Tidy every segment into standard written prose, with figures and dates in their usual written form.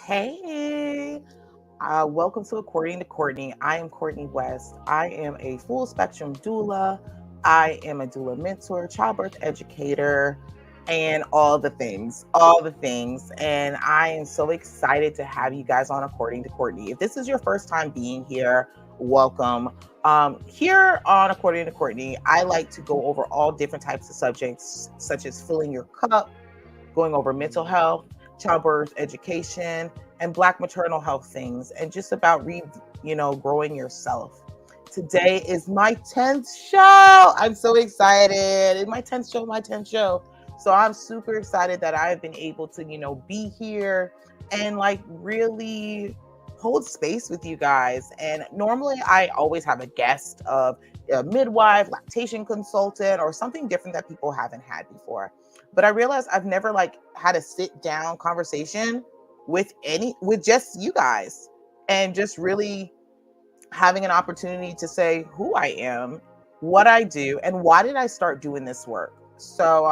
Hey, welcome to According to Courtney. I am Courtney West. I am a full spectrum doula. I am a doula mentor, childbirth educator, and all the things, all the things. And I am so excited to have you guys on According to Courtney. If this is your first time being here, welcome. Here on According to Courtney, I like to go over all different types of subjects, such as filling your cup, going over mental health, childbirth education, and Black maternal health things, and just about growing yourself. Today is my 10th show. I'm so excited. It's my 10th show, my 10th show. So I'm super excited that I've been able to, be here and like really hold space with you guys. And normally I always have a guest of a midwife, lactation consultant, or something different that people haven't had before. But I realized I've never like had a sit down conversation with just you guys, and just really having an opportunity to say who I am, what I do, and why did I start doing this work. So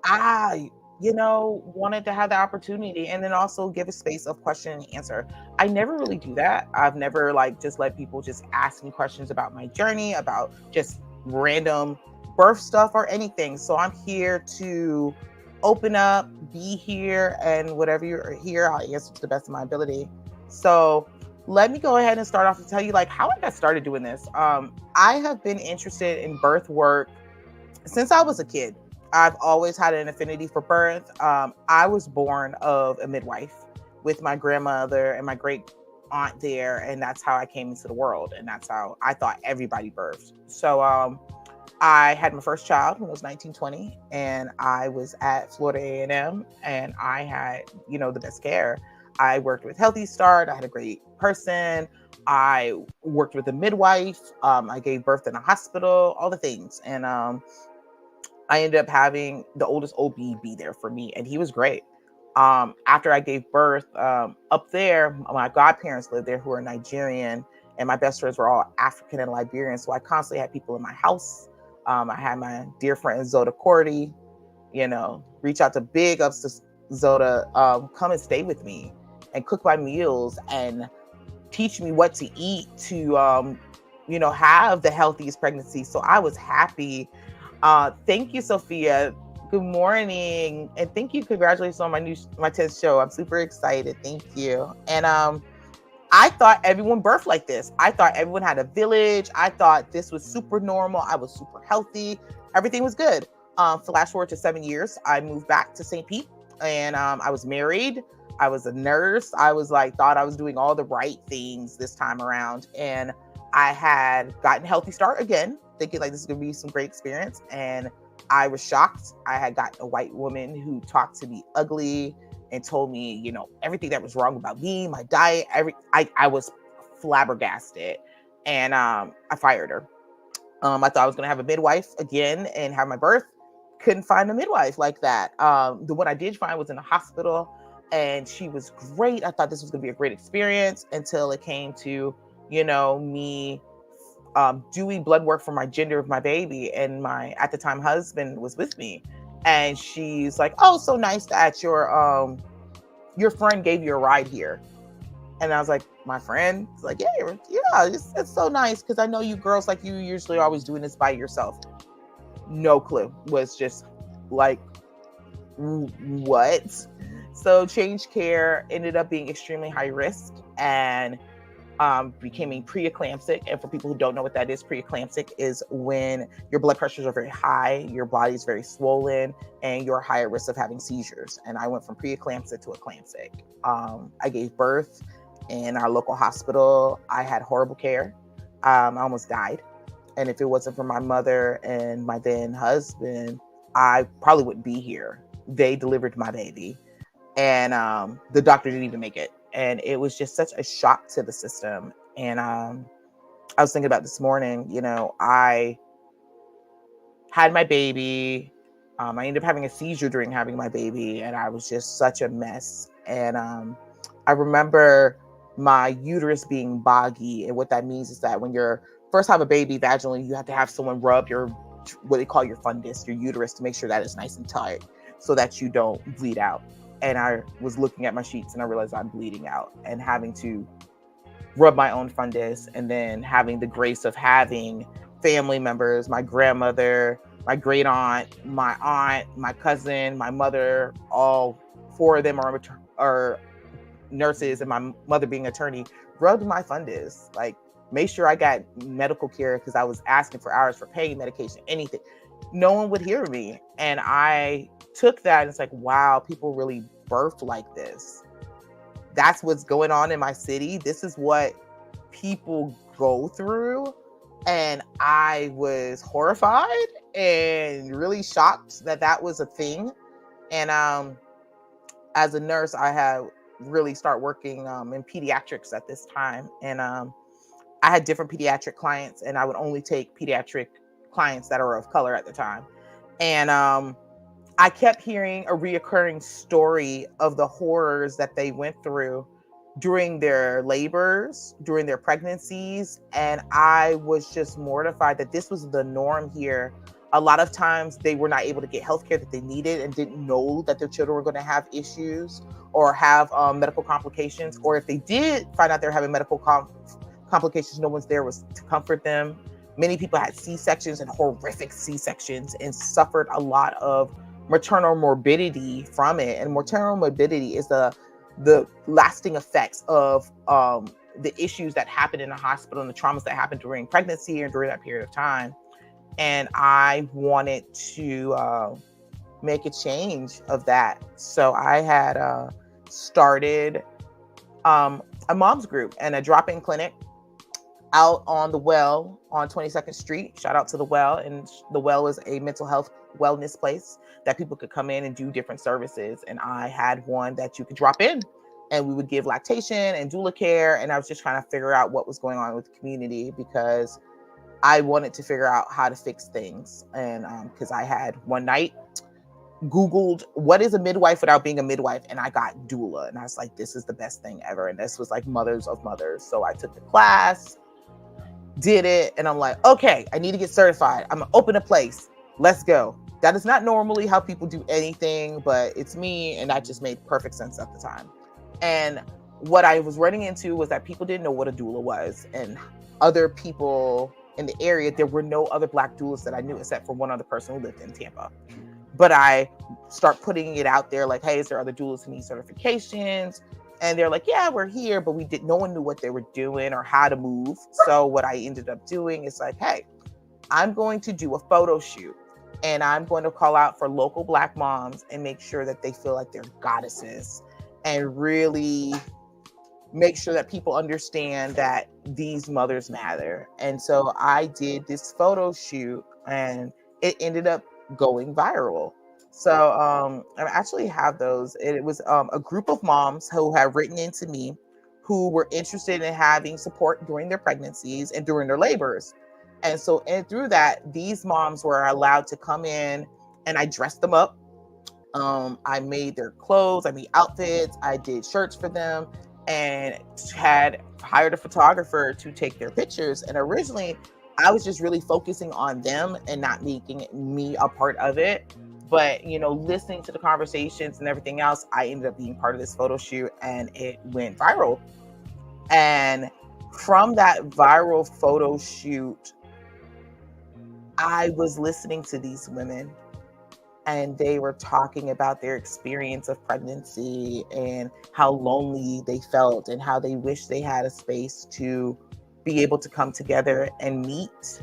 I wanted to have the opportunity, and then also give a space of question and answer. I never really do that. I've never like just let people just ask me questions about my journey, about just random birth stuff or anything. So I'm here to open up, be here, and whatever you're here, I'll answer to the best of my ability. So let me go ahead and start off to tell you like how I got started doing this. I have been interested in birth work since I was a kid. I've always had an affinity for birth. I was born of a midwife with my grandmother and my great aunt there, and that's how I came into the world, and that's how I thought everybody birthed. So I had my first child when I was 1920, and I was at Florida A&M, and I had, the best care. I worked with Healthy Start. I had a great person. I worked with a midwife. I gave birth in a hospital, all the things. And I ended up having the oldest OB be there for me, and he was great. After I gave birth, up there, my godparents lived there who are Nigerian, and my best friends were all African and Liberian. So I constantly had people in my house. I had my dear friend Zoda Cordy, reach out to big ups to Zoda, come and stay with me and cook my meals and teach me what to eat to, have the healthiest pregnancy. So I was happy. Thank you, Sophia. Good morning. And thank you. Congratulations on my 10th show. I'm super excited. Thank you. And I thought everyone birthed like this. I thought everyone had a village. I thought this was super normal. I was super healthy. Everything was good. Flash forward to 7 years. I moved back to St. Pete, and I was married. I was a nurse. I was like, thought I was doing all the right things this time around. And I had gotten Healthy Start again, thinking like this is going to be some great experience. And I was shocked. I had gotten a white woman who talked to me ugly and told me, everything that was wrong about me, my diet, I was flabbergasted. And I fired her. I thought I was going to have a midwife again and have my birth. Couldn't find a midwife like that. The one I did find was in a hospital, and she was great. I thought this was going to be a great experience until it came to, me doing blood work for my gender of my baby. And my, at the time, husband was with me. And she's like, "Oh, so nice that your friend gave you a ride here." And I was like, "My friend?" It's like, yeah, it's so nice because I know you girls, like, you usually always doing this by yourself. No clue. Was just like, what? So Change Care ended up being extremely high risk and becoming preeclamptic. And for people who don't know what that is, preeclamptic is when your blood pressures are very high, your body is very swollen, and you're higher risk of having seizures. And I went from preeclamptic to eclamptic. I gave birth in our local hospital. I had horrible care. I almost died. And if it wasn't for my mother and my then husband, I probably wouldn't be here. They delivered my baby, and the doctor didn't even make it. And it was just such a shock to the system. And I was thinking about this morning, I had my baby. I ended up having a seizure during having my baby, and I was just such a mess. And I remember my uterus being boggy. And what that means is that when you're first have a baby vaginally, you have to have someone rub what they call your fundus, your uterus, to make sure that it's nice and tight so that you don't bleed out. and I was looking at my sheets and I realized I'm bleeding out and having to rub my own fundus, and then having the grace of having family members, my grandmother, my great aunt, my cousin, my mother, all four of them are nurses, and my mother being attorney, rubbed my fundus, like made sure I got medical care because I was asking for hours for pain medication, anything. No one would hear me. And I took that and it's like, wow, people really birth like this. That's what's going on in my city. This is what people go through. And I was horrified and really shocked that that was a thing. And as a nurse, I had really start working in pediatrics at this time. And I had different pediatric clients, and I would only take pediatric clients that are of color at the time. And I kept hearing a reoccurring story of the horrors that they went through during their labors, during their pregnancies. And I was just mortified that this was the norm here. A lot of times they were not able to get healthcare that they needed and didn't know that their children were going to have issues or have medical complications. Or if they did find out they're having medical complications, no one's there was to comfort them. Many people had C-sections and horrific C-sections and suffered a lot of maternal morbidity from it. And maternal morbidity is the lasting effects of the issues that happen in the hospital and the traumas that happen during pregnancy and during that period of time. And I wanted to make a change of that. So I had started a mom's group and a drop-in clinic out on the Well on 22nd Street. Shout out to the Well. And the Well is a mental health wellness place that people could come in and do different services. And I had one that you could drop in, and we would give lactation and doula care. And I was just trying to figure out what was going on with the community because I wanted to figure out how to fix things. And because I had one night Googled what is a midwife without being a midwife, and I got doula, and I was like, this is the best thing ever. And this was like mothers of mothers. So I took the class, did it, and I'm like, okay, I need to get certified. I'm gonna open a place. Let's go. That is not normally how people do anything, but it's me, and that just made perfect sense at the time. And what I was running into was that people didn't know what a doula was, and other people in the area, there were no other Black doulas that I knew except for one other person who lived in Tampa. But I start putting it out there like, hey, is there other doulas who need certifications? And they're like, yeah, we're here, but no one knew what they were doing or how to move. So what I ended up doing is like, hey, I'm going to do a photo shoot, and I'm going to call out for local Black moms and make sure that they feel like they're goddesses, and really make sure that people understand that these mothers matter. And so I did this photo shoot, and it ended up going viral. So I actually have those. It was a group of moms who had written into me who were interested in having support during their pregnancies and during their labors. And so through that, these moms were allowed to come in, and I dressed them up. I made their clothes, I made outfits, I did shirts for them, and had hired a photographer to take their pictures. And originally, I was just really focusing on them and not making me a part of it. But, listening to the conversations and everything else, I ended up being part of this photo shoot, and it went viral. And from that viral photo shoot, I was listening to these women, and they were talking about their experience of pregnancy and how lonely they felt and how they wished they had a space to be able to come together and meet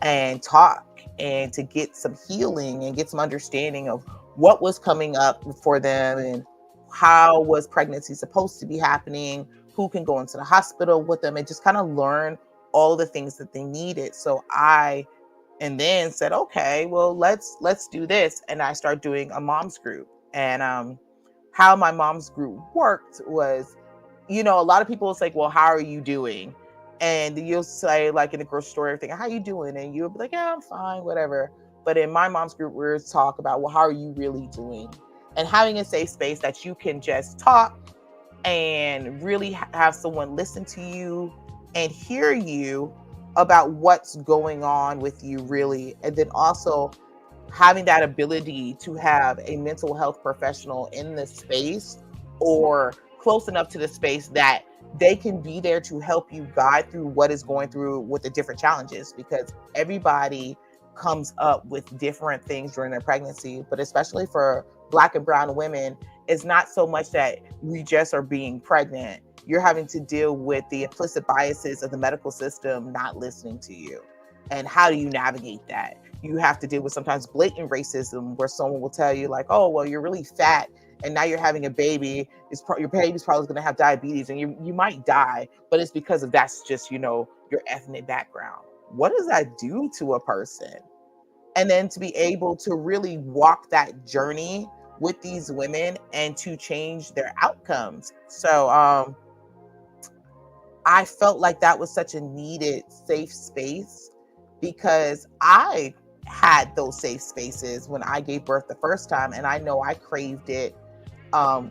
and talk and to get some healing and get some understanding of what was coming up for them and how was pregnancy supposed to be happening, who can go into the hospital with them, and just kind of learn all the things that they needed. So and then said, okay, well, let's do this. And I started doing a mom's group. And how my mom's group worked was, a lot of people will say, well, how are you doing? And you'll say, like in the grocery store, everything, how you doing? And you'll be like, yeah, I'm fine, whatever. But in my mom's group, we're talk about, well, how are you really doing? And having a safe space that you can just talk and really have someone listen to you and hear you about what's going on with you, really. And then also having that ability to have a mental health professional in the space or close enough to the space that they can be there to help you guide through what is going through with the different challenges, because everybody comes up with different things during their pregnancy. But especially for Black and brown women, it's not so much that we just are being pregnant. You're having to deal with the implicit biases of the medical system not listening to you. And how do you navigate that? You have to deal with sometimes blatant racism where someone will tell you like, oh, well, you're really fat and now you're having a baby. Your baby's probably going to have diabetes and you might die, but it's because of that's just, your ethnic background. What does that do to a person? And then to be able to really walk that journey with these women and to change their outcomes. So I felt like that was such a needed safe space, because I had those safe spaces when I gave birth the first time, and I know I craved it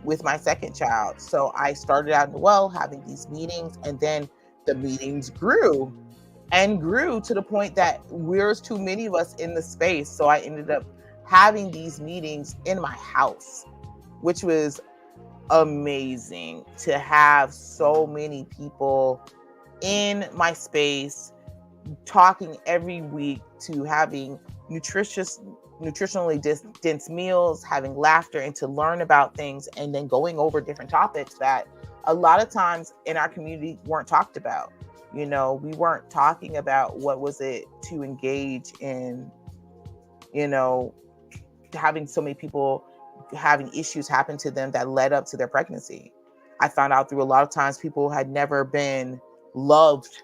with my second child. So I started out in the well having these meetings, and then the meetings grew and grew to the point that there's too many of us in the space. So I ended up having these meetings in my house, which was amazing to have so many people in my space talking every week, to having nutritionally dense meals, having laughter, and to learn about things, and then going over different topics that a lot of times in our community weren't talked about. We weren't talking about what was it to engage in, having so many people having issues happen to them that led up to their pregnancy. I found out through a lot of times people had never been loved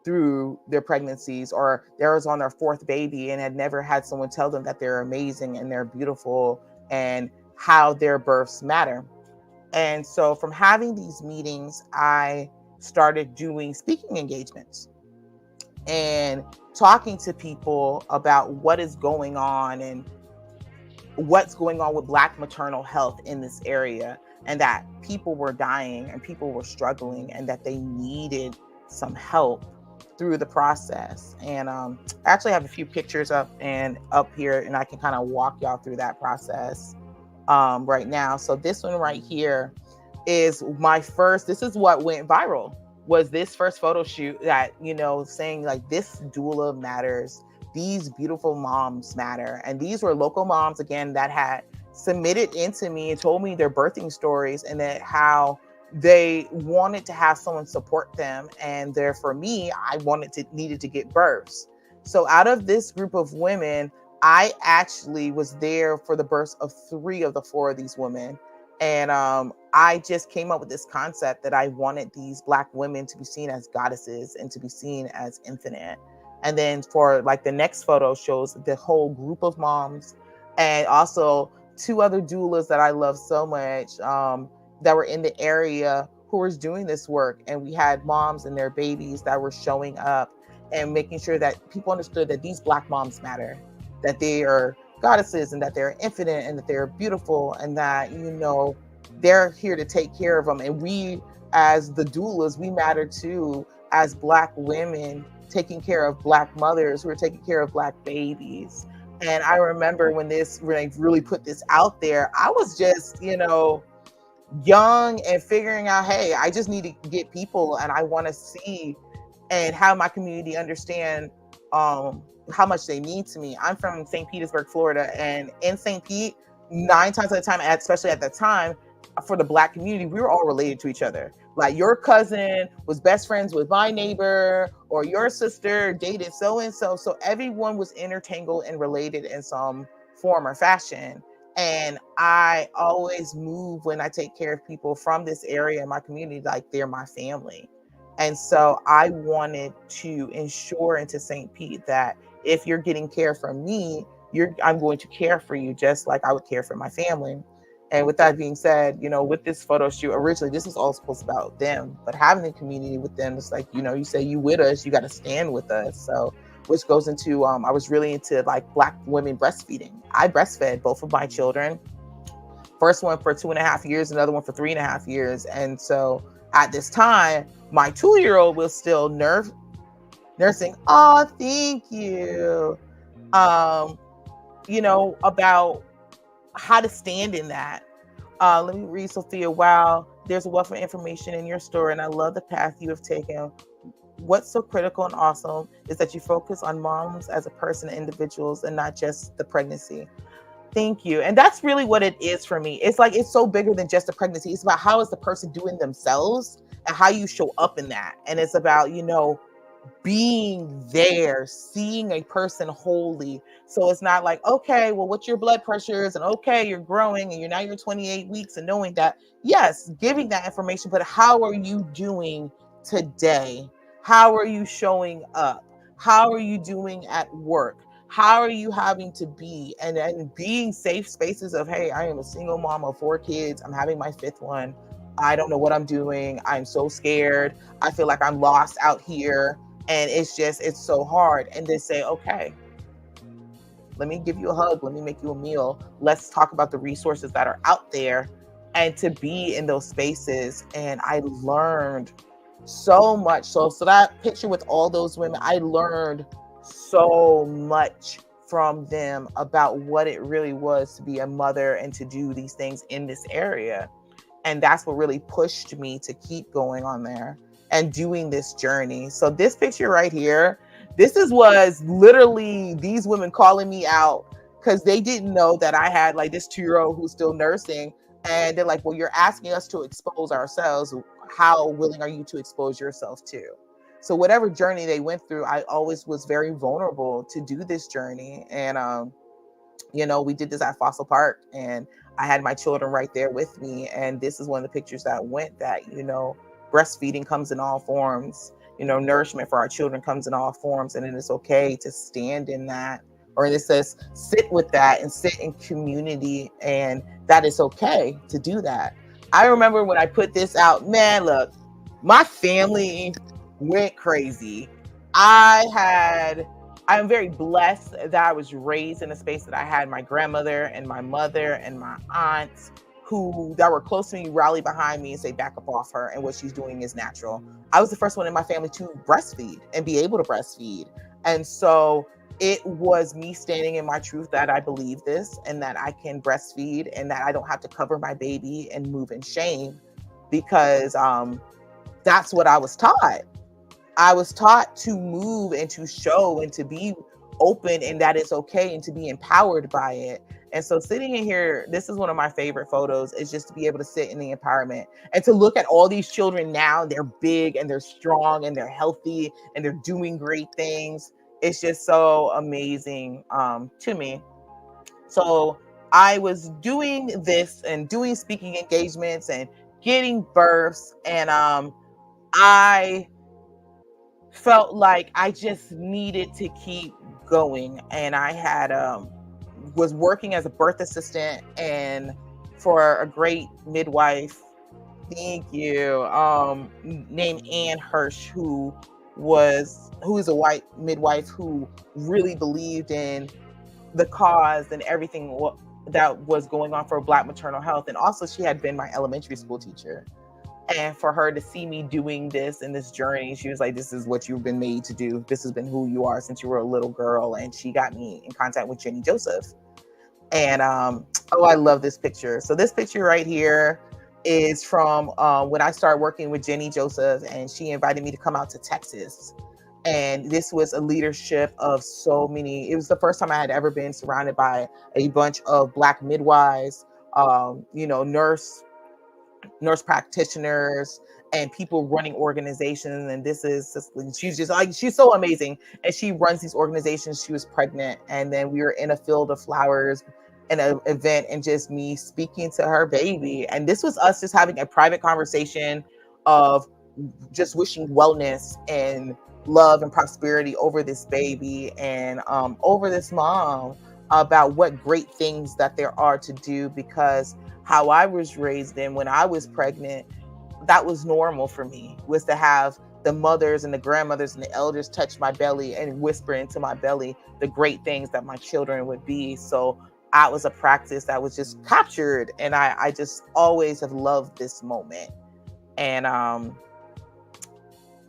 through their pregnancies, or they was on their fourth baby and had never had someone tell them that they're amazing and they're beautiful and how their births matter. And so from having these meetings, I started doing speaking engagements and talking to people about what is going on and what's going on with Black maternal health in this area, and that people were dying and people were struggling and that they needed some help through the process. And I actually have a few pictures up here, and I can kind of walk y'all through that process right now. So this one right here is this is what went viral, was this first photo shoot that, saying like, this doula matters. These beautiful moms matter. And these were local moms, again, that had submitted into me and told me their birthing stories, and that how they wanted to have someone support them. And there, for me, I needed to get births. So out of this group of women, I actually was there for the births of 3 of the 4 of these women. And I just came up with this concept that I wanted these Black women to be seen as goddesses and to be seen as infinite. And then for like the next photo shows the whole group of moms, and also 2 other doulas that I love so much that were in the area who was doing this work. And we had moms and their babies that were showing up and making sure that people understood that these Black moms matter, that they are goddesses and that they're infinite and that they're beautiful, and that, they're here to take care of them. And we, as the doulas, we matter too, as Black women taking care of Black mothers who are taking care of Black babies. And I remember when I really put this out there, I was just, young and figuring out, hey, I just need to get people, and I want to see and have my community understand how much they mean to me. I'm from St. Petersburg, Florida, and in St. Pete, 9 times at a time, especially at that time, for the Black community, we were all related to each other. Like, your cousin was best friends with my neighbor, or your sister dated so-and-so. So everyone was intertangled and related in some form or fashion. And I always move when I take care of people from this area in my community like they're my family. And so I wanted to ensure into St. Pete that if you're getting care from me, I'm going to care for you just like I would care for my family. And with that being said, with this photo shoot, originally this was all supposed to be about them, but having a community with them, it's like, you say you with us, you got to stand with us. So, which goes into, I was really into like Black women breastfeeding. I breastfed both of my children. First one for 2.5 years, another one for 3.5 years. And so at this time, my 2-year-old was still nursing. Oh, thank you. about how to stand in that. Let me read Sophia. Wow, there's a wealth of information in your story, and I love the path you have taken. What's so critical and awesome is that you focus on moms as a person and individuals and not just the pregnancy. Thank you. And that's really what it is for me. It's like it's so bigger than just a pregnancy. It's about how is the person doing themselves and how you show up in that. And it's about, being there, seeing a person wholly. So it's not like, okay, well, what's your blood pressure is, and okay, you're growing and you're 28 weeks, and knowing that, yes, giving that information, but how are you doing today? How are you showing up? How are you doing at work? How are you having to be? And being safe spaces of, hey, I am a single mom of 4 kids. I'm having my 5th one. I don't know what I'm doing. I'm so scared. I feel like I'm lost out here. And it's so hard. And they say, okay, let me give you a hug. Let me make you a meal. Let's talk about the resources that are out there, and to be in those spaces. And I learned so much. So that picture with all those women, I learned so much from them about what it really was to be a mother and to do these things in this area. And that's what really pushed me to keep going on there and doing this journey. So this picture right here, was literally these women calling me out because they didn't know that I had like this 2-year-old who's still nursing. And they're like, well, you're asking us to expose ourselves. How willing are you to expose yourself to? So whatever journey they went through, I always was very vulnerable to do this journey. And, we did this at Fossil Park, and I had my children right there with me. And this is one of the pictures that went that, breastfeeding comes in all forms, nourishment for our children comes in all forms. And it is okay to stand in that, or it says sit with that and sit in community. And that is okay to do that. I remember when I put this out, man, look, my family went crazy. I'm very blessed that I was raised in a space that I had my grandmother and my mother and my aunts that were close to me rally behind me and say, back up off her, and what she's doing is natural. I was the first one in my family to breastfeed and be able to breastfeed. And so it was me standing in my truth that I believe this, and that I can breastfeed, and that I don't have to cover my baby and move in shame, because that's what I was taught. I was taught to move and to show and to be open, and that it's okay, and to be empowered by it. And so sitting in here, this is one of my favorite photos, is just to be able to sit in the empowerment and to look at all these children now. They're big and they're strong and they're healthy and they're doing great things. It's just so amazing to me. So I was doing this and doing speaking engagements and getting births, and I felt like I just needed to keep going. And I had was working as a birth assistant and for a great midwife, thank you, named Ann Hirsch, who is a white midwife who really believed in the cause and everything that was going on for Black maternal health. And also she had been my elementary school teacher. And for her to see me doing this in this journey, she was like, this is what you've been made to do. This has been who you are since you were a little girl. And she got me in contact with Jenny Joseph. And I love this picture. So this picture right here is from when I started working with Jenny Joseph, and she invited me to come out to Texas. And this was a leadership of so many. It was the first time I had ever been surrounded by a bunch of Black midwives, nurse practitioners, and people running organizations. And she's so amazing. And she runs these organizations. She was pregnant, and then we were in a field of flowers in an event, and just me speaking to her baby. And this was us just having a private conversation of just wishing wellness and love and prosperity over this baby, and over this mom, about what great things that there are to do. Because how I was raised, and when I was pregnant, that was normal for me, was to have the mothers and the grandmothers and the elders touch my belly and whisper into my belly the great things that my children would be. So that was a practice that was just captured. And I just always have loved this moment. And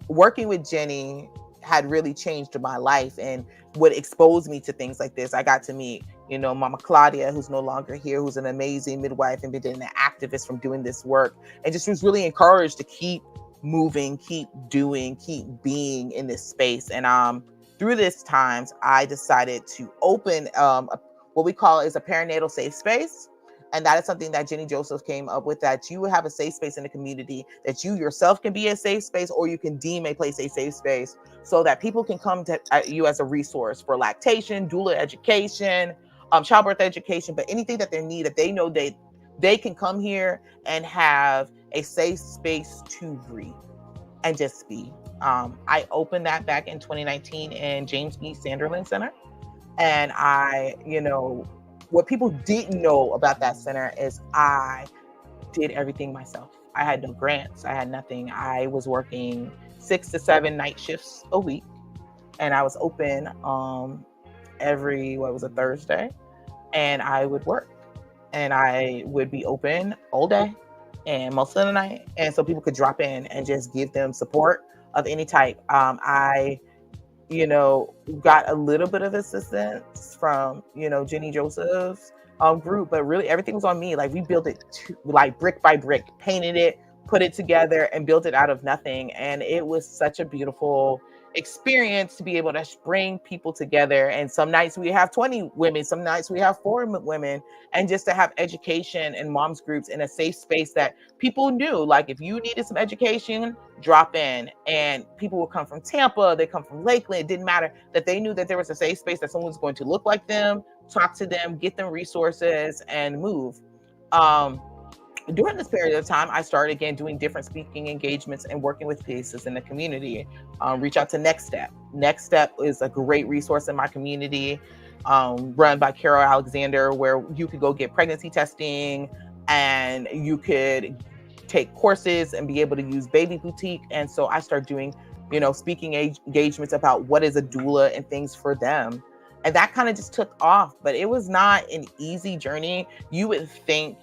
working with Jenny had really changed my life and what exposed me to things like this. I got to meet, Mama Claudia, who's no longer here, who's an amazing midwife and been an activist from doing this work, and just was really encouraged to keep moving, keep doing, keep being in this space. And through this times, I decided to open what we call is a perinatal safe space. And that is something that Jenny Joseph came up with, that you have a safe space in the community, that you yourself can be a safe space, or you can deem a place a safe space, so that people can come to you as a resource for lactation, doula education, childbirth education, but anything that they need, that they know they can come here and have a safe space to breathe and just be. I opened that back in 2019 in James E. Sanderlin Center. And what people didn't know about that center is I did everything myself. I had no grants. I had nothing. I was working 6 to 7 night shifts a week. And I was open every, Thursday. And I would work. And I would be open all day and most of the night. And so people could drop in and just give them support of any type. I got a little bit of assistance from, Jenny Joseph's group, but really everything was on me. Like, we built it like brick by brick, painted it, put it together, and built it out of nothing. And it was such a beautiful experience to be able to bring people together. And some nights we have 20 women, some nights we have 4 women, and just to have education and moms groups in a safe space that people knew, like, if you needed some education, drop in. And people would come from Tampa, they come from Lakeland. It didn't matter, that they knew that there was a safe space, that someone was going to look like them, talk to them, get them resources, and move. During this period of time, I started again doing different speaking engagements and working with places in the community. Reach out to Next Step. Next Step is a great resource in my community, run by Carol Alexander, where you could go get pregnancy testing, and you could take courses and be able to use Baby Boutique. And so I started doing, speaking engagements about what is a doula and things for them. And that kind of just took off, but it was not an easy journey. You would think,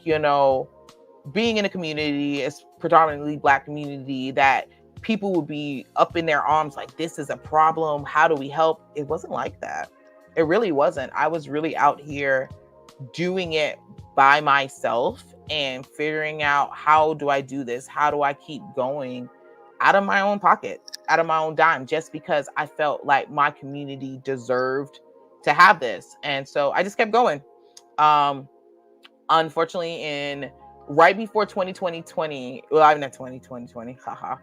being in a community, it's predominantly Black community, that people would be up in their arms like, this is a problem, how do we help? It wasn't like that. It really wasn't. I was really out here doing it by myself and figuring out, how do I do this? How do I keep going out of my own pocket, out of my own dime, just because I felt like my community deserved to have this. And so I just kept going. Unfortunately, right before 2020, well, I'm not 2020, haha.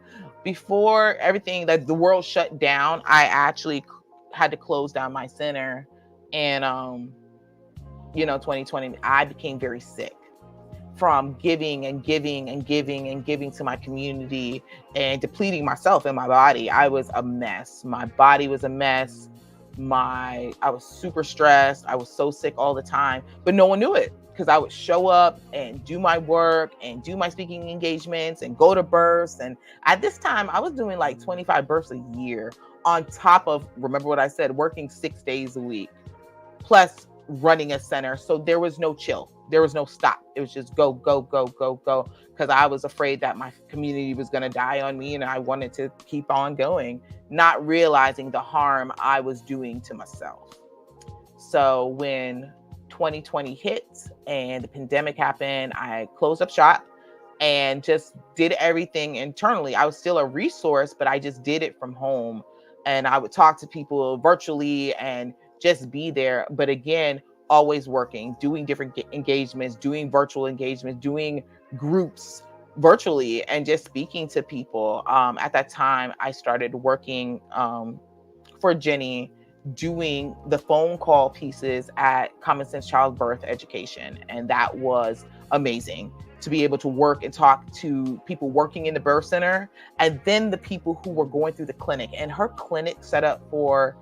Before everything, that the world shut down, I actually had to close down my center. And 2020, I became very sick from giving and giving and giving and giving to my community, and depleting myself and my body. I was a mess. My body was a mess. I was super stressed. I was so sick all the time, but no one knew it, because I would show up and do my work and do my speaking engagements and go to births. And at this time, I was doing like 25 births a year, on top of, remember what I said, working 6 days a week, plus running a center. So there was no chill. There was no stop. It was just go, go, go, go, go. Because I was afraid that my community was going to die on me, and I wanted to keep on going, not realizing the harm I was doing to myself. So when 2020 hit and the pandemic happened, I closed up shop and just did everything internally. I was still a resource, but I just did it from home. And I would talk to people virtually and just be there. But again, always working, doing different engagements, doing virtual engagements, doing groups virtually, and just speaking to people. At that time, I started working for Jenny, doing the phone call pieces at Common Sense Childbirth Education. And that was amazing, to be able to work and talk to people working in the birth center, and then the people who were going through the clinic. And her clinic set up for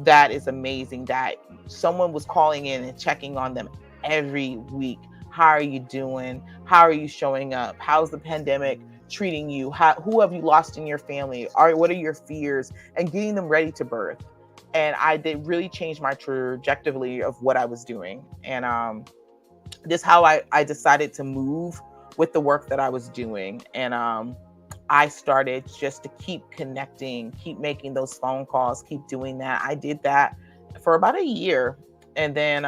that is amazing, that someone was calling in and checking on them every week. How are you doing? How are you showing up? How's the pandemic treating you? Who have you lost in your family? What are your fears? And getting them ready to birth. And I did really change my trajectory of what I was doing. And this is how I decided to move with the work that I was doing. And I started just to keep connecting, keep making those phone calls, keep doing that. I did that for about a year. And then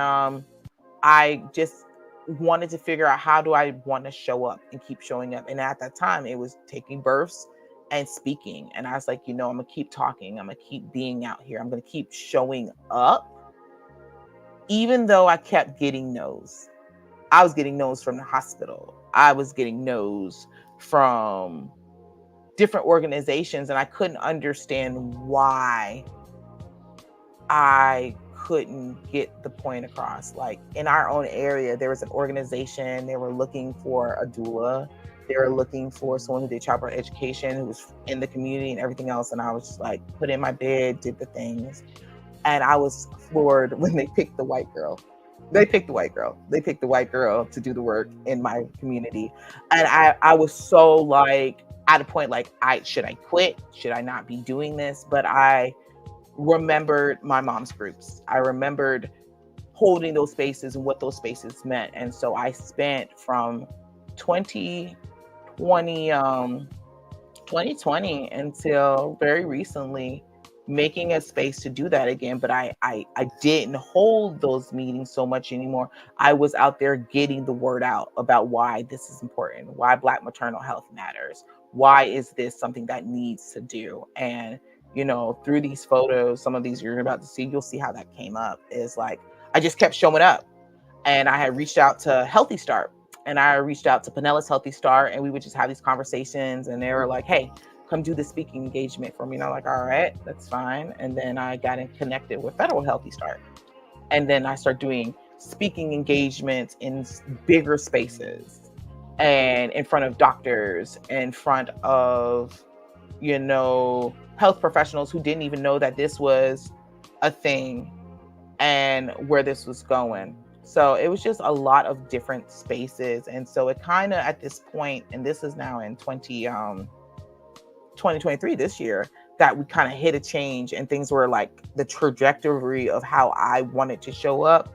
I just wanted to figure out, how do I want to show up and keep showing up? And at that time, it was taking births and speaking. And I was like, I'm going to keep talking. I'm going to keep being out here. I'm going to keep showing up, even though I kept getting no's. I was getting no's from the hospital. I was getting no's from different organizations, and I couldn't understand why I couldn't get the point across. Like, in our own area, there was an organization, they were looking for a doula. They were looking for someone who did childbirth education, who was in the community and everything else. And I was just like, put in my bed, did the things. And I was floored when they picked the white girl. They picked the white girl. They picked the white girl to do the work in my community. And I was so like, at a point, like, should I quit? Should I not be doing this? But I remembered my mom's groups. I remembered holding those spaces and what those spaces meant. And so I spent from 2020 until very recently making a space to do that again. But I didn't hold those meetings so much anymore. I was out there getting the word out about why this is important, why Black maternal health matters, why is this something that needs to do. And through these photos, some of these you're about to see, you'll see how that came up. Is like, I just kept showing up. And I had reached out to Healthy Start, and I reached out to Penella's Healthy Start, and we would just have these conversations, and they were like, hey, come do the speaking engagement for me. And I'm like, all right, that's fine. And then I got connected with Federal Healthy Start. And then I started doing speaking engagements in bigger spaces and in front of doctors, in front of, health professionals who didn't even know that this was a thing and where this was going. So it was just a lot of different spaces. And so it kind of, at this point, and this is now in 2023, this year, that we kind of hit a change, and things were like, the trajectory of how I wanted to show up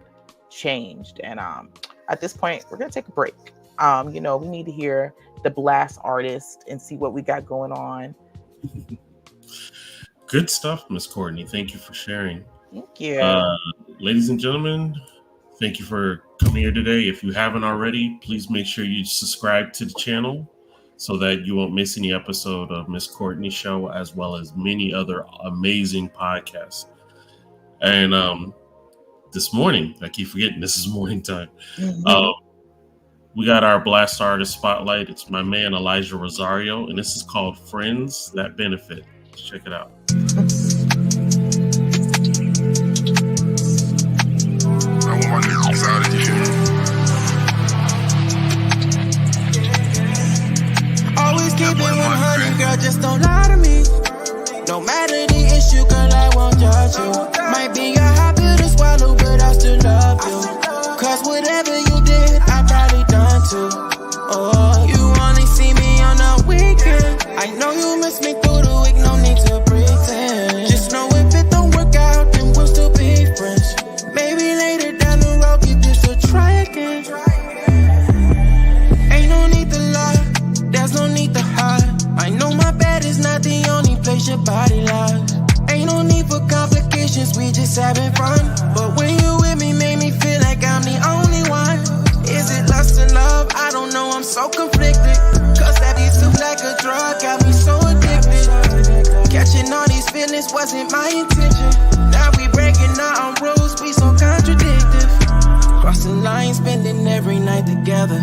changed. And at this point, we're going to take a break. We need to hear the Blast artist and see what we got going on. Good stuff, Miss Courtney. Thank you for sharing. Thank you. Ladies and gentlemen, thank you for coming here today. If you haven't already, please make sure you subscribe to the channel so that you won't miss any episode of Miss Courtney's show, as well as many other amazing podcasts. And this morning, I keep forgetting this is morning time. We got our Blast Artist Spotlight. It's my man, Elijah Rosario, and this is called Friends That Benefit. Let's check it out. Always keep it 100, girl, just don't lie to me. No matter the issue, girl, I won't judge you. Might be a hot pill to swallow, but I still love you. Cause whatever you did, I probably done too. Oh, you only see me on the weekend. I know you miss me through the week, no need to pretend. Just know if it don't work out, then we'll still be friends. Maybe later down the road, give this a try again. Ain't no need to lie, there's no need to hide. I know my bed is not the only place your body lies. Ain't no need for complications, we just having fun. But when you with me, make me feel like I'm the only one. Is it lust and love? I don't know, I'm so conflicted. Cause that beat feels like a drug, got me so addicted. Catching all these feelings wasn't my intention. Now we breaking our own rules, we so contradictive. Crossing lines, spending every night together.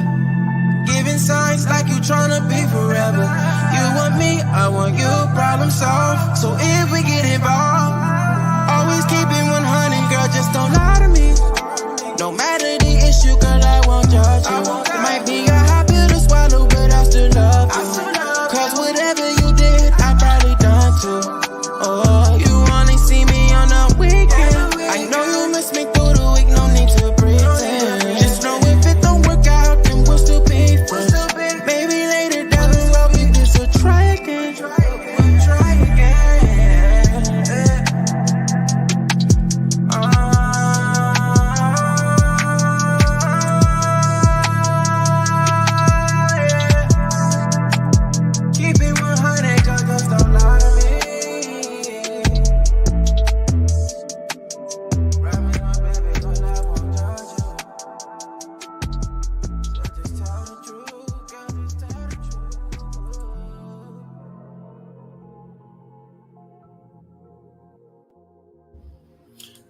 Giving signs like you tryna be forever. You want me, I want you, problem solved. So if we get involved, always keep it 100, girl, just don't lie to me. No matter the issue, girl, I won't judge you. It might be a hot pill to swallow, but I still love you. Cause whatever you did, I probably done too. Oh, you only see me on the weekend. I know you miss me through the week, no need to pretend. Just know if it don't work out, then we'll still be friends. Maybe later down the road, we just will try again.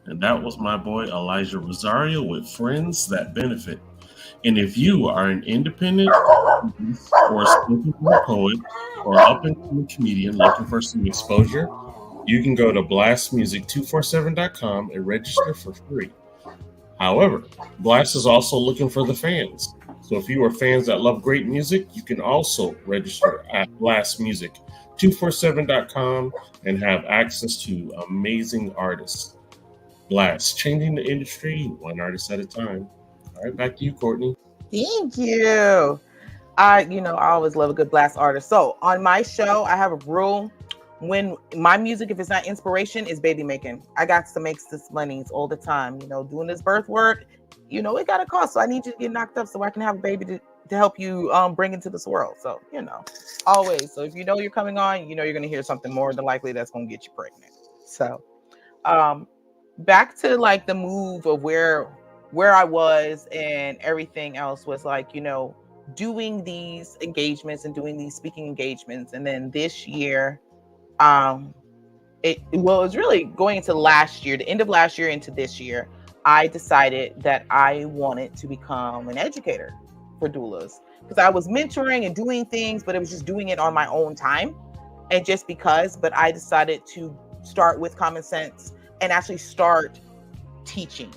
And that was my boy Elijah Rosario with Friends That Benefit. And if you are an independent artist or a spoken word poet or up and coming comedian looking for some exposure, you can go to blastmusic247.com and register for free. However, Blast is also looking for the fans. So if you are fans that love great music, you can also register at blastmusic247.com and have access to amazing artists. Blast, changing the industry one artist at a time. All right, back to you, Courtney. Thank you. I always love a good blast artist. So on my show, I have a rule. When my music, if it's not inspiration, is baby making. I got to make this monies all the time. Doing this birth work, it got a cost. So I need you to get knocked up so I can have a baby to help you bring into this world. So, always. So if you're coming on, you're going to hear something more than likely that's going to get you pregnant. So back to like the move of where I was and everything else was like, doing these engagements and doing these speaking engagements. And then this year, it was really going into last year, the end of last year into this year, I decided that I wanted to become an educator for doulas because I was mentoring and doing things, but it was just doing it on my own time. And just because, but I decided to start with common sense and actually start teaching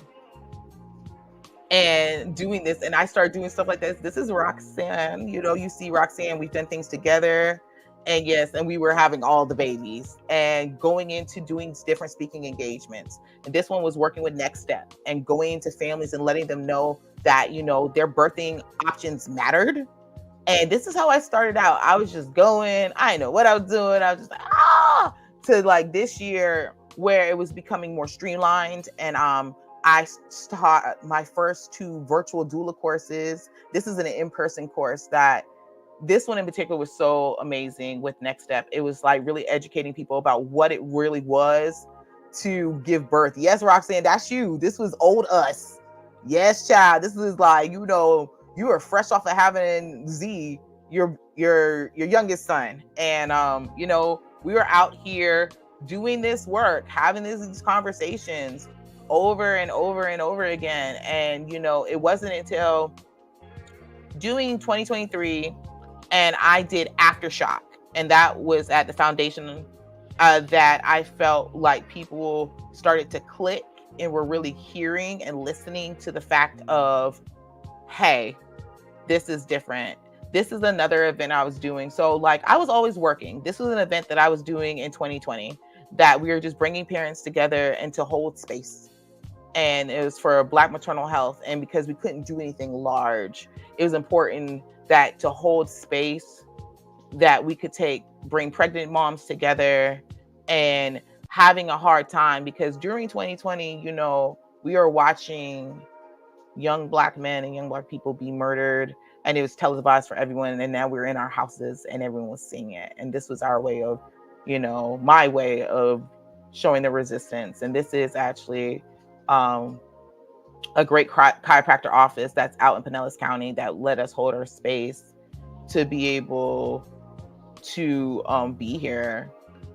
and doing this. And I started doing stuff like this. This is Roxanne. You see Roxanne, we've done things together. And yes, and we were having all the babies and going into doing different speaking engagements. And this one was working with Next Step and going into families and letting them know that, their birthing options mattered. And this is how I started out. I was just going, I didn't know what I was doing. I was just like, to like this year where it was becoming more streamlined. And I taught my first 2 virtual doula courses. This is an in-person course that this one in particular was so amazing with Next Step. It was like really educating people about what it really was to give birth. Yes, Roxanne, that's you. This was old us. Yes, child. This is like, you were fresh off of having Z, your youngest son. And, we were out here doing this work, having these conversations over and over and over again. And, it wasn't until doing 2023 and I did Aftershock, and that was at the foundation that I felt like people started to click and were really hearing and listening to the fact of, hey, this is different. This is another event I was doing. So like I was always working. This was an event that I was doing in 2020 that we were just bringing parents together and to hold space. And it was for Black maternal health. And because we couldn't do anything large, it was important that to hold space that we could bring pregnant moms together and having a hard time because during 2020, we were watching young Black men and young Black people be murdered and it was televised for everyone. And now we're in our houses and everyone was seeing it. And this was our way of, my way of showing the resistance. And this is actually a great chiropractor office that's out in Pinellas County that let us hold our space to be able to be here.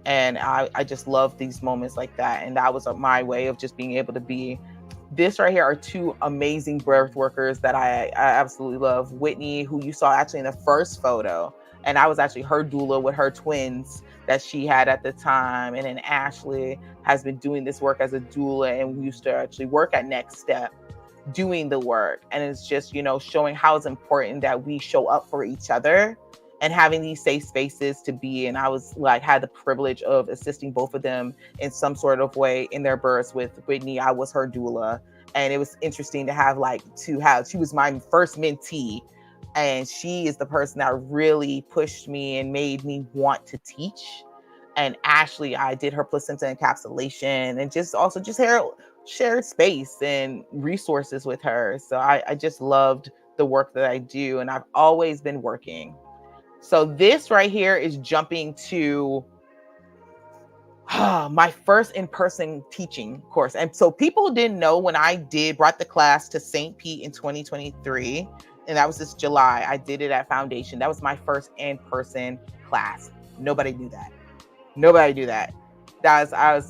And I just love these moments like that. And that was my way of just being able to be. This right here are 2 amazing birth workers that I absolutely love. Whitney, who you saw actually in the first photo, and I was actually her doula with her twins that she had at the time. And then Ashley has been doing this work as a doula, and we used to actually work at Next Step doing the work. And it's just, showing how it's important that we show up for each other and having these safe spaces to be. And I was like, had the privilege of assisting both of them in some sort of way in their births. With Whitney, I was her doula. And it was interesting to have she was my first mentee. And she is the person that really pushed me and made me want to teach. And Ashley, I did her placenta encapsulation and just shared space and resources with her. So I just loved the work that I do. And I've always been working. So this right here is jumping to my first in-person teaching course. And so people didn't know when I brought the class to St. Pete in 2023. And that was this July. I did it at Foundation. That was my first in-person class. Nobody knew that. I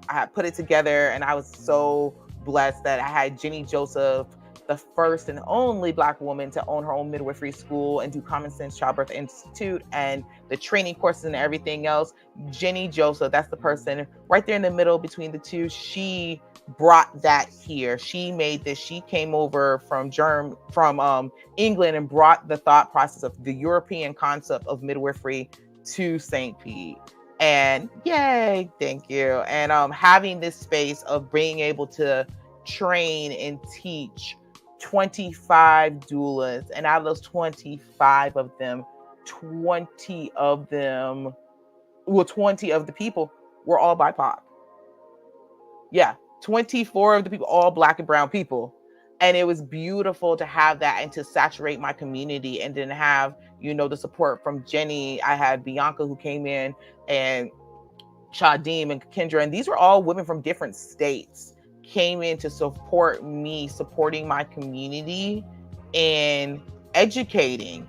had put it together, and I was so blessed that I had Jenny Joseph, the first and only Black woman to own her own midwifery school and do Common Sense Childbirth Institute and the training courses and everything else. Jenny Joseph, that's the person right there in the middle between the two. She brought that here. She made this. She came over from England and brought the thought process of the European concept of midwifery to St. Pete. And yay, thank you. And having this space of being able to train and teach 25 doulas, and out of those 25 of them, 20 of the people were all BIPOC. Yeah, 24 of the people, all Black and brown people. And it was beautiful to have that and to saturate my community, and then have, the support from Jenny. I had Bianca who came in, and Shadim and Kendra, and these were all women from different states, came in to support me, supporting my community and educating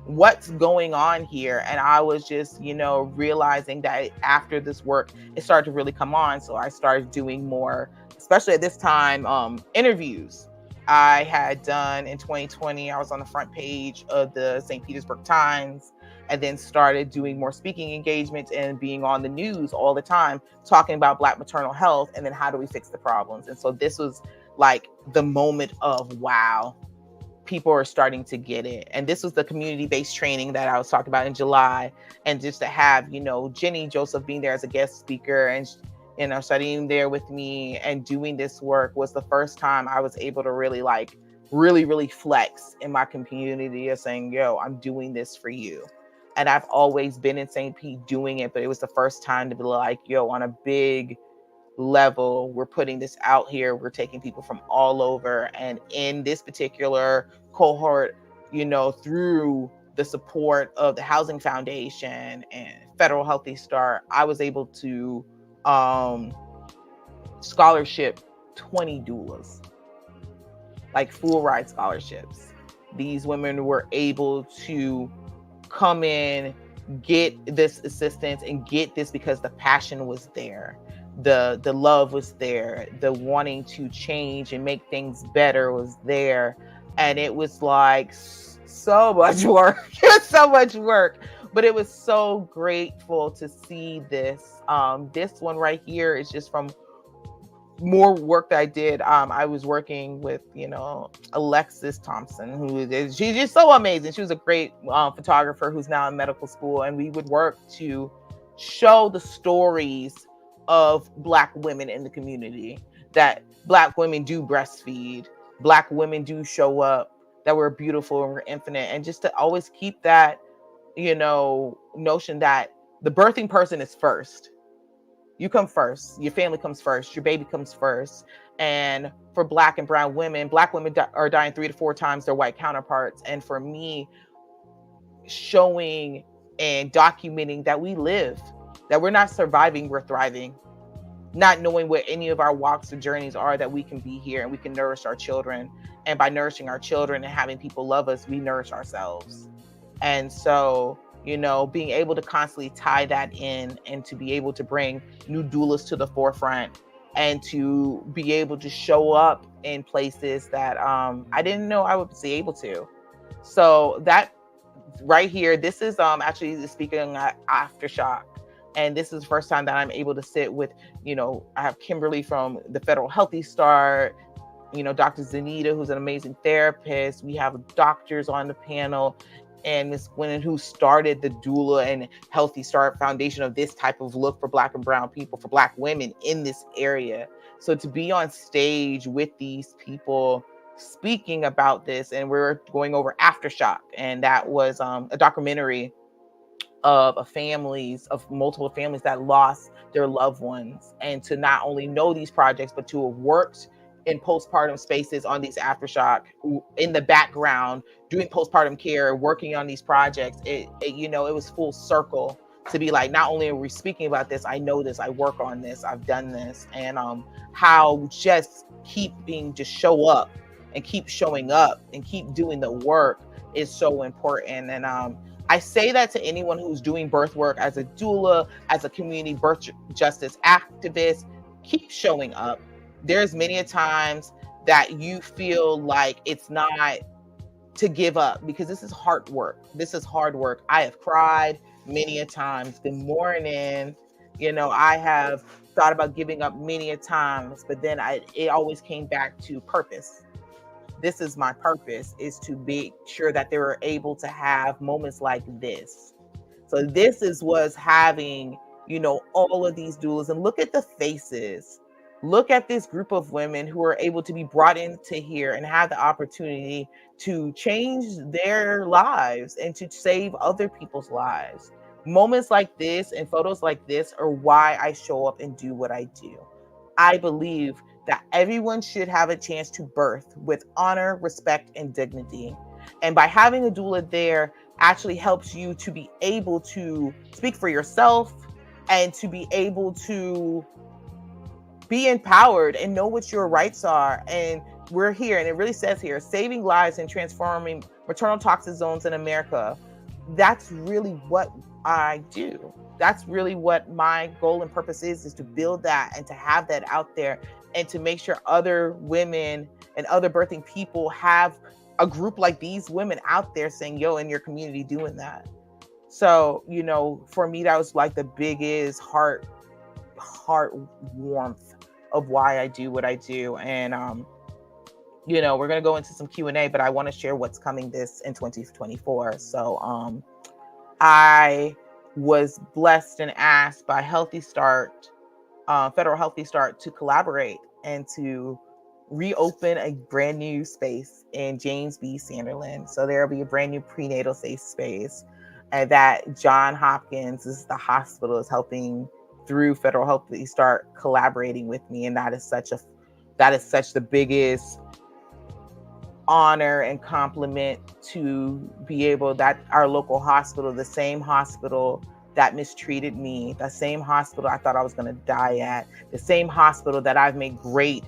what's going on here. And I was just, realizing that after this work, it started to really come on. So I started doing more, especially at this time, interviews. I had done in 2020, I was on the front page of the St. Petersburg Times, and then started doing more speaking engagements and being on the news all the time, talking about Black maternal health, and then how do we fix the problems. And so this was like the moment of, wow, people are starting to get it. And this was the community-based training that I was talking about in July. And just to have, Jenny Joseph being there as a guest speaker and, studying there with me and doing this work was the first time I was able to really really flex in my community of saying, yo, I'm doing this for you. And I've always been in St. Pete doing it, but it was the first time to be like, yo, on a big level, we're putting this out here. We're taking people from all over. And in this particular cohort, through the support of the Housing Foundation and Federal Healthy Start, I was able to scholarship 20 doulas, like full ride scholarships. These women were able to come in, get this assistance, and get this because the passion was there. The love was there. The wanting to change and make things better was there. And it was like so much work. It was so much work. But it was so grateful to see this. This one right here is just from more work that I did. I was working with, Alexis Thompson, she's just so amazing. She was a great photographer who's now in medical school. And we would work to show the stories of Black women in the community, that Black women do breastfeed, Black women do show up, that we're beautiful and we're infinite. And just to always keep that, notion that the birthing person is first. You come first. Your family comes first. Your baby comes first. And for Black and brown women, Black women are dying 3 to 4 times their white counterparts. And for me, showing and documenting that we live, that we're not surviving, we're thriving. Not knowing what any of our walks or journeys are, that we can be here and we can nourish our children. And by nourishing our children and having people love us, we nourish ourselves. And so, being able to constantly tie that in and to be able to bring new doulas to the forefront and to be able to show up in places that I didn't know I would be able to. So that right here, this is actually speaking at Aftershock. And this is the first time that I'm able to sit with, I have Kimberly from the Federal Healthy Start, Dr. Zanita, who's an amazing therapist. We have doctors on the panel, and Miss Gwyneth, who started the Doula and Healthy Start Foundation of this type of look for Black and brown people, for Black women in this area. So to be on stage with these people speaking about this, and we're going over Aftershock, and that was a documentary of multiple families that lost their loved ones, and to not only know these projects, but to have worked in postpartum spaces on these Aftershock in the background, doing postpartum care, working on these projects. It was full circle to be like, not only are we speaking about this, I know this, I work on this, I've done this. And how just show up and keep showing up and keep doing the work is so important. And I say that to anyone who's doing birth work as a doula, as a community birth justice activist. Keep showing up. There's many a times that you feel like it's not to give up, because this is hard work. This is hard work. I have cried many a times. Good morning. I have thought about giving up many a times, but then it always came back to purpose. This is my purpose, is to be sure that they were able to have moments like this. So this was having, all of these doulas, and look at the faces. Look at this group of women who are able to be brought into here and have the opportunity to change their lives and to save other people's lives. Moments like this and photos like this are why I show up and do what I do. I believe that everyone should have a chance to birth with honor, respect, and dignity. And by having a doula there actually helps you to be able to speak for yourself and to be able to be empowered and know what your rights are. And we're here, and it really says here, saving lives and transforming maternal toxic zones in America. That's really what I do. That's really what my goal and purpose is to build that and to have that out there, and to make sure other women and other birthing people have a group like these women out there saying, yo, in your community doing that. So, for me, that was like the biggest heart warmth of why I do what I do. And, we're going to go into some Q&A, but I want to share what's coming this in 2024. So, I was blessed and asked by Healthy Start, Federal Healthy Start, to collaborate and to reopen a brand new space in James B. Sanderland. So there'll be a brand new prenatal safe space that John Hopkins, this is the hospital, is helping through Federal Healthy Start, collaborating with me. And that is such the biggest honor and compliment to be able, that our local hospital, the same hospital that mistreated me, the same hospital I thought I was going to die at, the same hospital that I've made great,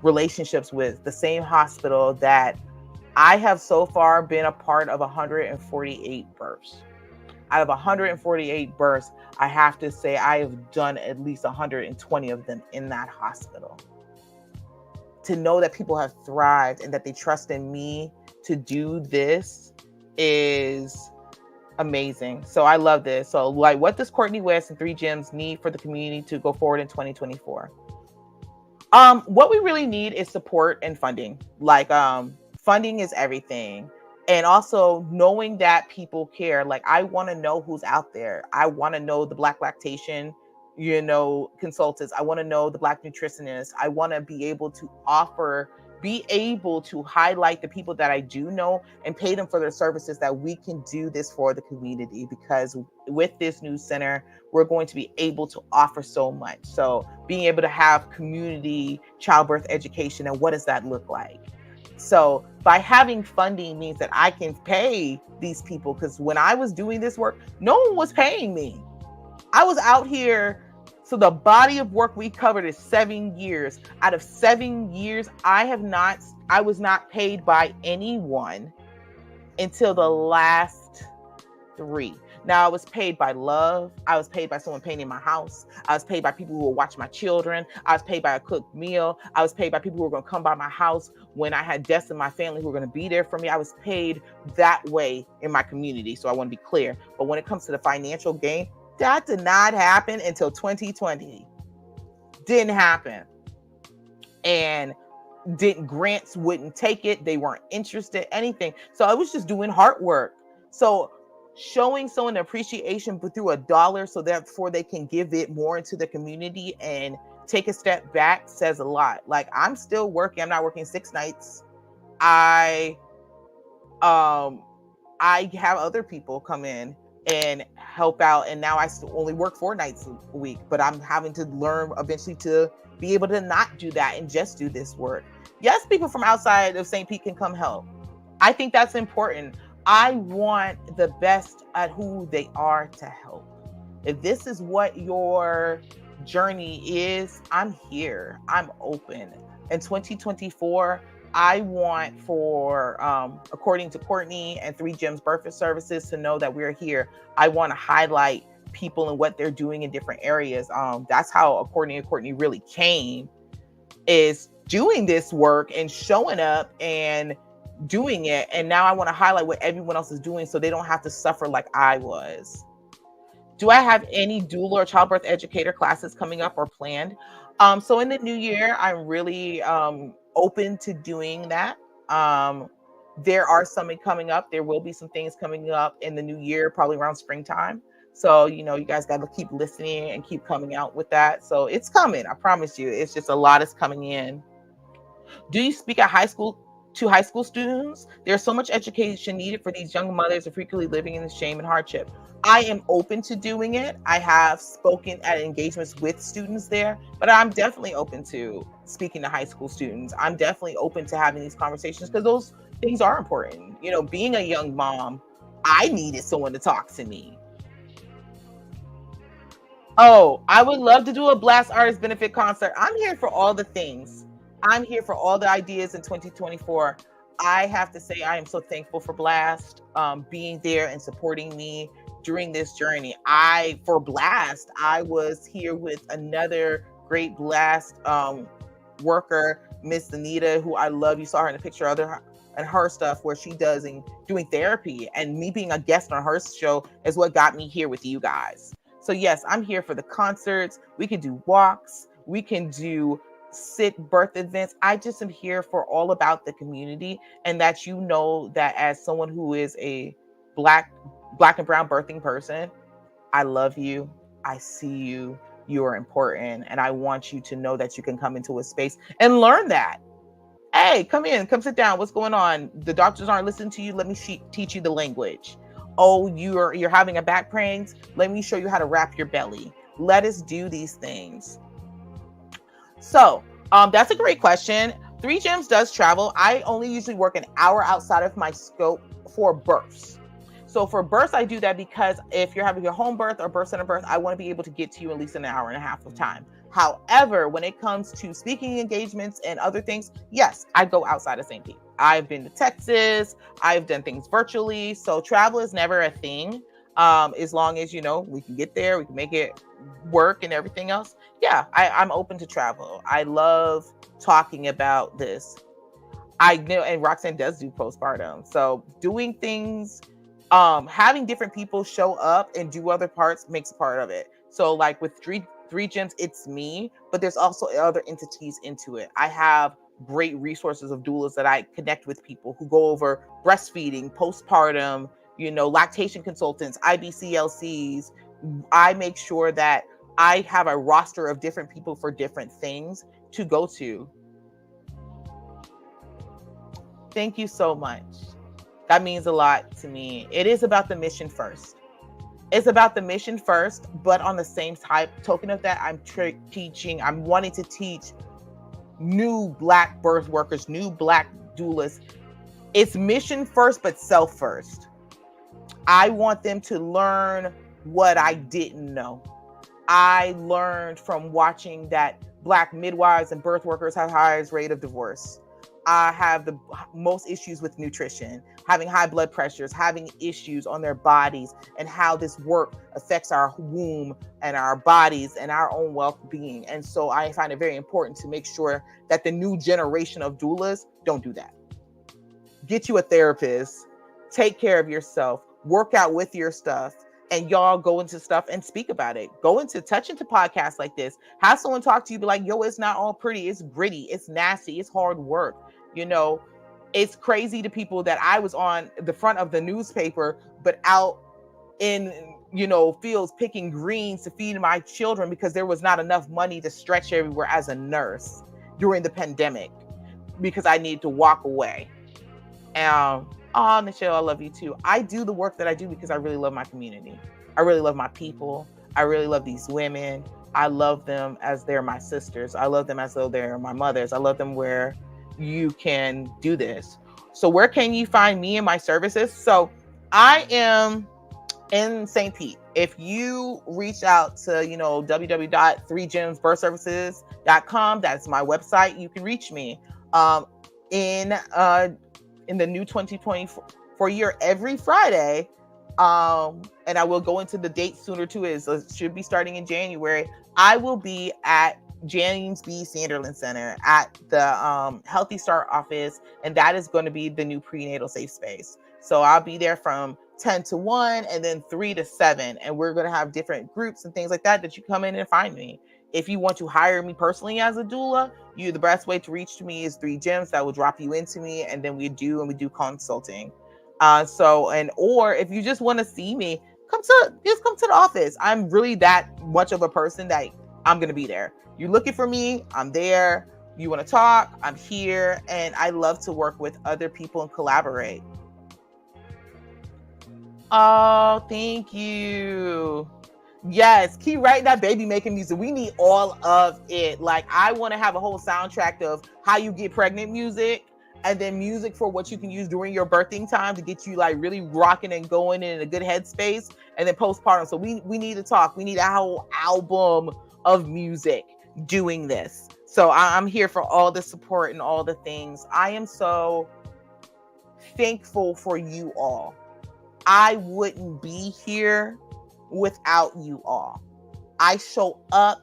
relationships with, the same hospital that I have so far been a part of 148 births. Out of 148 births, I have to say I have done at least 120 of them in that hospital. To know that people have thrived and that they trust in me to do this is amazing. So I love this. So, like, what does Courtney West and 3 Gems need for the community to go forward in 2024? What we really need is support and funding. Like, funding is everything. And also knowing that people care. Like, I want to know who's out there. I want to know the Black lactation, consultants. I want to know the Black nutritionists. I want to be able to highlight the people that I do know and pay them for their services, that we can do this for the community. Because with this new center, we're going to be able to offer so much. So being able to have community childbirth education, and what does that look like? So by having funding means that I can pay these people, because when I was doing this work, no one was paying me. I was out here. So the body of work we covered is 7 years. Out of 7 years, I was not paid by anyone until the last 3. Now, I was paid by love. I was paid by someone painting my house. I was paid by people who will watch my children. I was paid by a cooked meal. I was paid by people who were going to come by my house when I had deaths in my family, who were going to be there for me. I was paid that way in my community. So I want to be clear. But when it comes to the financial gain, that did not happen until 2020. Didn't happen. And grants wouldn't take it. They weren't interested, anything. So I was just doing hard work. So showing someone appreciation but through $1, so therefore they can give it more into the community and take a step back, says a lot. Like, I'm still working. I'm not working 6 nights. I have other people come in and help out. And now I only work 4 nights a week, but I'm having to learn eventually to be able to not do that and just do this work. Yes, people from outside of St. Pete can come help. I think that's important. I want the best at who they are to help. If this is what your journey is, I'm here. I'm open. In 2024, I want for, according to Courtney and Three Gems Birth Services, to know that we're here. I want to highlight people and what they're doing in different areas. That's how Courtney really came, is doing this work and showing up and doing it. And now I want to highlight what everyone else is doing so they don't have to suffer like I was. Do I have any doula or childbirth educator classes coming up or planned? So in the new year, I'm really open to doing that. There are some coming up. There will be some things coming up in the new year, probably around springtime. So, you guys got to keep listening and keep coming out with that. So it's coming. I promise you. It's just a lot is coming in. Do you speak at high school students? There's so much education needed for these young mothers who are frequently living in shame and hardship. I am open to doing it. I have spoken at engagements with students there, but I'm definitely open to speaking to high school students. I'm definitely open to having these conversations because those things are important. Being a young mom, I needed someone to talk to me. Oh, I would love to do a Blast Artist Benefit concert. I'm here for all the things. I'm here for all the ideas in 2024. I have to say I am so thankful for Blast being there and supporting me during this journey. For Blast, I was here with another great Blast worker, Miss Anita, who I love. You saw her in a picture of her stuff where she does and doing therapy, and me being a guest on her show is what got me here with you guys. So yes, I'm here for the concerts. We can do walks. We can do sit birth events. I just am here for all about the community, and that that as someone who is a black and brown birthing person, I love you. I see you. You are important, and I want you to know that you can come into a space and learn that. Hey, come in, come sit down. What's going on? The doctors aren't listening to you. Let me teach you the language. Oh, you're having a back pain. Let me show you how to wrap your belly. Let us do these things. So that's a great question. Three Gems does travel. I only usually work an hour outside of my scope for births. So for births, I do that because if you're having a home birth or birth center birth, I want to be able to get to you at least an hour and a half of time. However, when it comes to speaking engagements and other things, yes, I go outside of St. Pete. I've been to Texas. I've done things virtually. So travel is never a thing. As long as, we can get there, we can make it work and everything else. Yeah, I'm open to travel. I love talking about this. I know, and Roxanne does do postpartum. So doing things, having different people show up and do other parts makes a part of it. So like with Three Gems, it's me, but there's also other entities into it. I have great resources of doulas that I connect with people who go over breastfeeding, postpartum, lactation consultants, IBCLCs. I make sure that I have a roster of different people for different things to go to. Thank you so much. That means a lot to me. It is about the mission first. It's about the mission first, but on the same token of that, I'm wanting to teach new Black birth workers, new Black doulas. It's mission first, but self first. I want them to learn what I didn't know. I learned from watching that Black midwives and birth workers have the highest rate of divorce. I have the most issues with nutrition, having high blood pressures, having issues on their bodies, and how this work affects our womb and our bodies and our own well-being. And so I find it very important to make sure that the new generation of doulas don't do that. Get you a therapist, take care of yourself, work out with your stuff, and y'all go into stuff and speak about it. Touch into podcasts like this. Have someone talk to you, be like, yo, it's not all pretty. It's gritty. It's nasty. It's hard work. It's crazy to people that I was on the front of the newspaper, but out in, fields picking greens to feed my children because there was not enough money to stretch everywhere as a nurse during the pandemic because I needed to walk away. Nichelle, I love you too. I do the work that I do because I really love my community. I really love my people. I really love these women. I love them as they're my sisters. I love them as though they're my mothers. I love them where you can do this. So where can you find me and my services? So I am in St. Pete. If you reach out to, www.3gemsbirthservices.com, that's my website, you can reach me. in the new 2024 year every Friday. And I will go into the date sooner too. It should be starting in January. I will be at James B. Sanderlin Center at the Healthy Start office, and that is going to be the new prenatal safe space. So I'll be there from 10 to 1 and then 3 to 7, and we're going to have different groups and things like that you come in and find me. If you want to hire me personally as a doula, the best way to reach me is 3 gyms that will drop you into me, and then we do consulting. Or if you just want to see me, come to the office. I'm really that much of a person that I'm going to be there. You're looking for me, I'm there. You want to talk, I'm here. And I love to work with other people and collaborate. Oh, thank you. Yes, keep writing that baby making music. We need all of it. Like, I want to have a whole soundtrack of how you get pregnant music, and then music for what you can use during your birthing time to get you like really rocking and going in a good headspace, and then postpartum. So we need to talk. We need a whole album of music doing this. So I'm here for all the support and all the things. I am so thankful for you all. I wouldn't be here without you all. I show up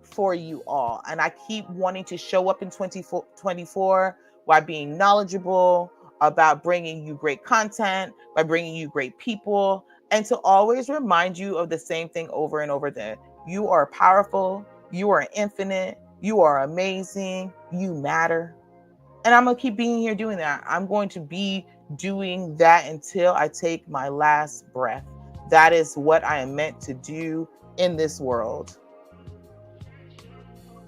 for you all, and I keep wanting to show up in 2024 by being knowledgeable about bringing you great content, by bringing you great people, and to always remind you of the same thing over and over again. You are powerful, you are infinite, you are amazing, you matter. And I'm going to keep being here doing that. I'm going to be doing that until I take my last breath. That is what I am meant to do in this world.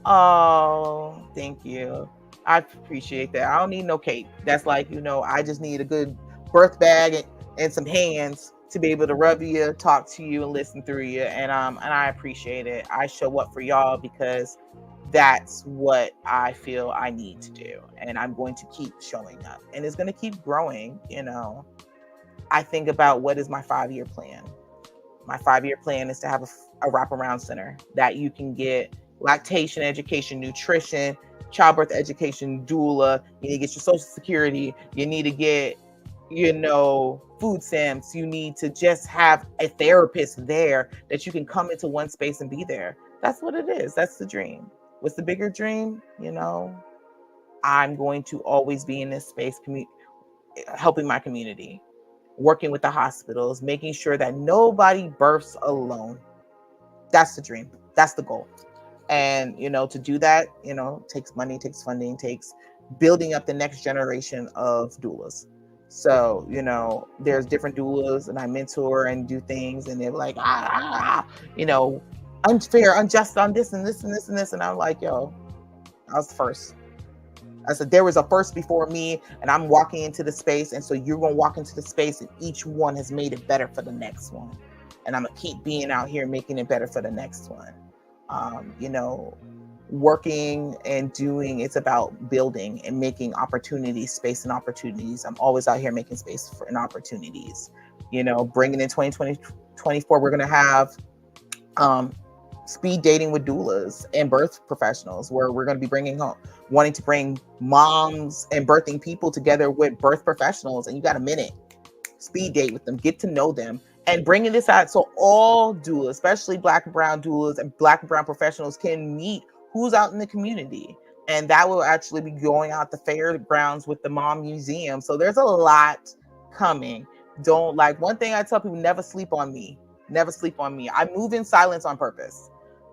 Oh, thank you. I appreciate that. I don't need no cake. That's like, I just need a good birth bag and some hands to be able to rub you, talk to you, and listen through you. And I appreciate it. I show up for y'all because that's what I feel I need to do. And I'm going to keep showing up. And it's going to keep growing, I think about what is my 5-year plan. My 5-year plan is to have a wraparound center that you can get lactation education, nutrition, childbirth education, doula. You need to get your Social Security. You need to get, food stamps. You need to just have a therapist there that you can come into one space and be there. That's what it is. That's the dream. What's the bigger dream? I'm going to always be in this space, helping my community, working with the hospitals, making sure that nobody births alone. That's the dream. That's the goal. And, to do that, takes money, takes funding, takes building up the next generation of doulas. So, there's different doulas, and I mentor and do things, and they're like, unfair, unjust on this and this and this and this. And I'm like, yo, I was the first. I said, there was a first before me, and I'm walking into the space. And so you're going to walk into the space, and each one has made it better for the next one. And I'm going to keep being out here making it better for the next one. Working and doing, it's about building and making opportunities, space and opportunities. I'm always out here making space for and opportunities. Bringing in 2024, we're going to have speed dating with doulas and birth professionals, where we're going to be wanting to bring moms and birthing people together with birth professionals. And you got a minute, speed date with them, get to know them, and bringing this out so all doulas, especially Black and Brown doulas and Black and Brown professionals, can meet who's out in the community. And that will actually be going out the fairgrounds with the Mom Museum. So there's a lot coming. One thing I tell people, never sleep on me. Never sleep on me. I move in silence on purpose.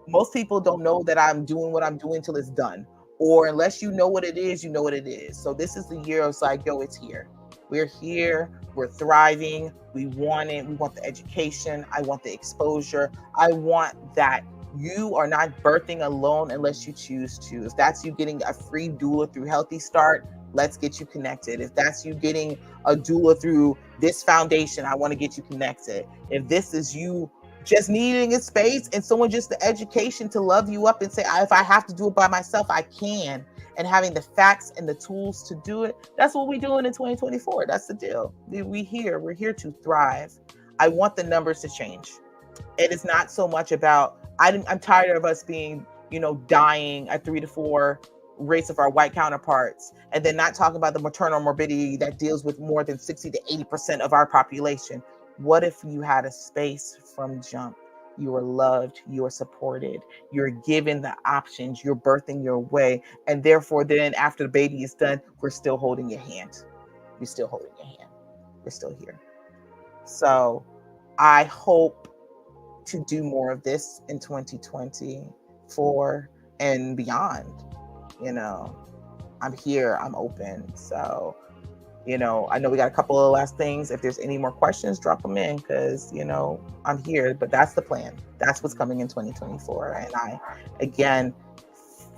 Most people don't know that I'm doing what I'm doing till it's done. Or unless you know what it is, you know what it is. So this is the year of like, yo, it's here. We're here. We're thriving. We want it. We want the education. I want the exposure. I want that you are not birthing alone unless you choose to. If that's you getting a free doula through Healthy Start, let's get you connected. If that's you getting a doula through this foundation, I want to get you connected. If this is you just needing a space and someone just the education to love you up and say, if I have to do it by myself, I can. And having the facts and the tools to do it, that's what we're doing in 2024. That's the deal. We're here to thrive. I want the numbers to change. It is not so much about, I'm tired of us being, dying at 3 to 4 rates of our white counterparts, and then not talk about the maternal morbidity that deals with more than 60 to 80% of our population. What if you had a space from jump? You are loved, you are supported, you're given the options, you're birthing your way, and therefore then after the baby is done, we're still holding your hand. You're still holding your hand. We're still here. So I hope to do more of this in 2024 and beyond. You know, I'm here, I'm open. So, you know, I know we got a couple of last things. If there's any more questions, drop them in, because, you know, I'm here, but that's the plan. That's what's coming in 2024. And I, again,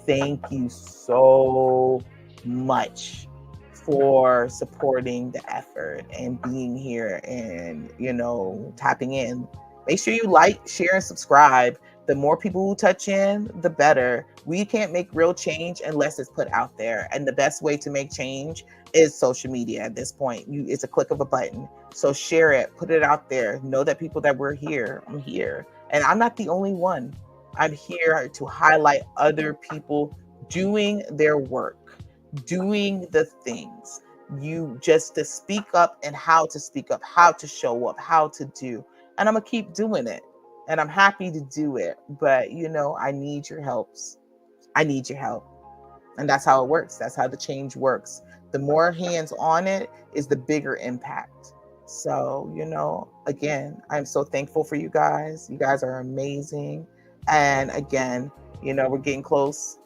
thank you so much for supporting the effort and being here and, you know, tapping in. Make sure you like, share, and subscribe. The more people who touch in, the better. We can't make real change unless it's put out there. And the best way to make change is social media at this point. It's a click of a button. So share it, put it out there. Know that people that we're here. I'm here. And I'm not the only one. I'm here to highlight other people doing their work, doing the things. You just to speak up and how to speak up, how to show up, how to do. And I'm going to keep doing it. And I'm happy to do it. But, you know, I need your helps. I need your help. And that's how it works. That's how the change works. The more hands on it is the bigger impact. So, you know, again, I'm so thankful for you guys. You guys are amazing. And again, you know, we're getting close,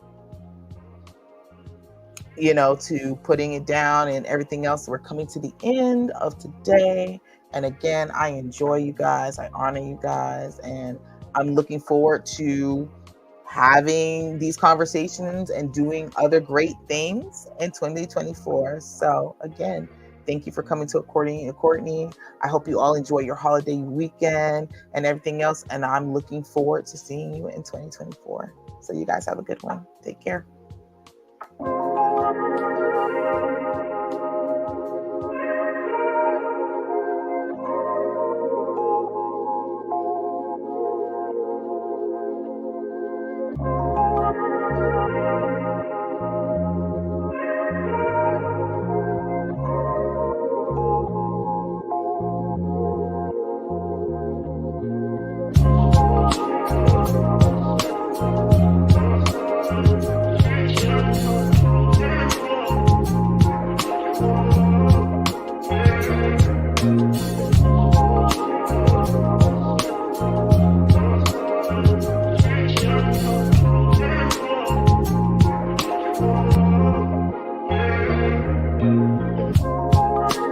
you know, to putting it down and everything else. We're coming to the end of today. And again, I enjoy you guys. I honor you guys. And I'm looking forward to having these conversations and doing other great things in 2024. So again, thank you for coming to Courtney. I hope you all enjoy your holiday weekend and everything else. And I'm looking forward to seeing you in 2024. So you guys have a good one. Take care.